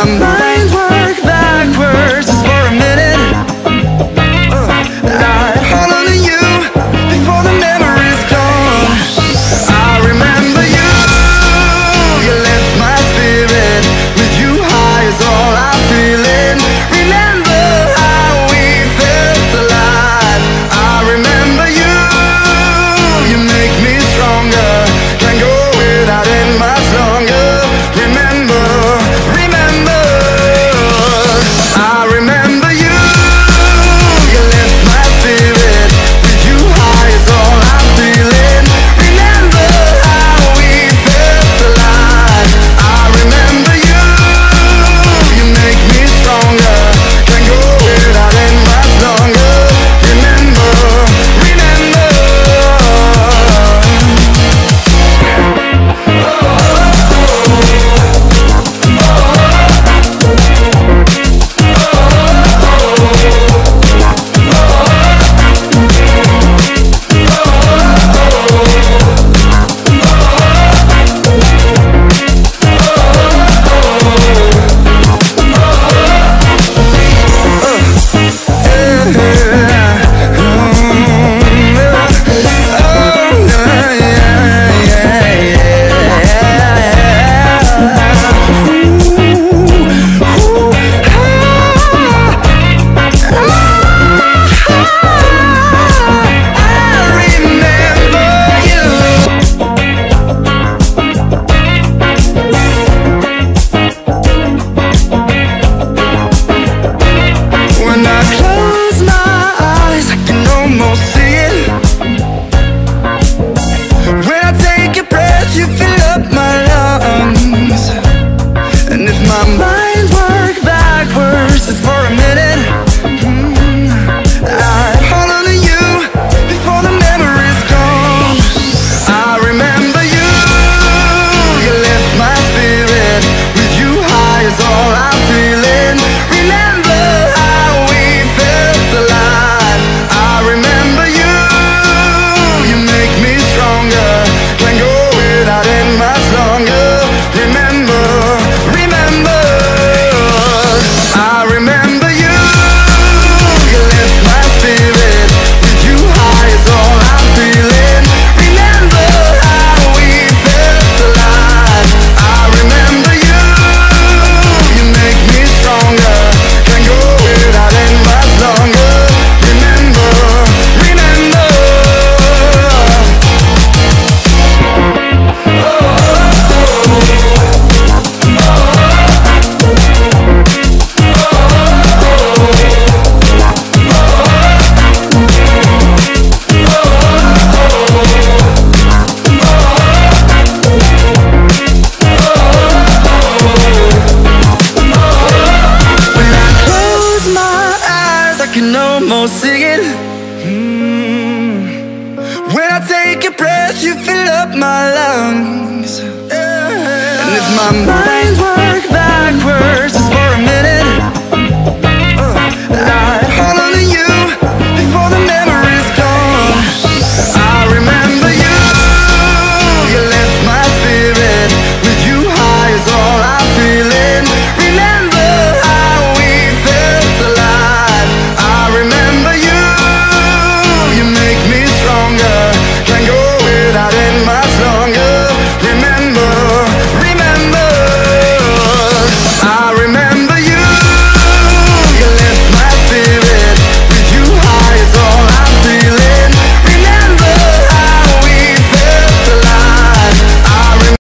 my mind work backwards just for a minute, I hold on to you before the memory's gone. I remember you, you lift my spirit. With you high is all I'm feeling. Remember how we felt alive. I remember you, you make me stronger. Can't go without it much longer. Remember, remember, I remember you, you lift my spirit. With you high is all I'm feeling. Remember how we felt alive. I remember you, you make me stronger. Can't go without it much longer. Remember, remember. When I close my eyes, I can almost see it. When I take a breath, you fill up my lungs. And if my mind work backwards just for a minute, I hold on to you before the memory's gone. I remember you, you lift my spirit. With you high is all I'm feeling. Remember how we felt alive. I remember you, you make me stronger. Can't go without it much longer. Remember, remember, I remember you, you lift my spirit. With you high is all I'm feeling. Remember how we felt alive. I remember you, you make me stronger. Can't go without it much longer. Remember, remember. When I close my eyes, I can almost see it. When I take a breath, you fill up my lungs. And if my mind work backwards just for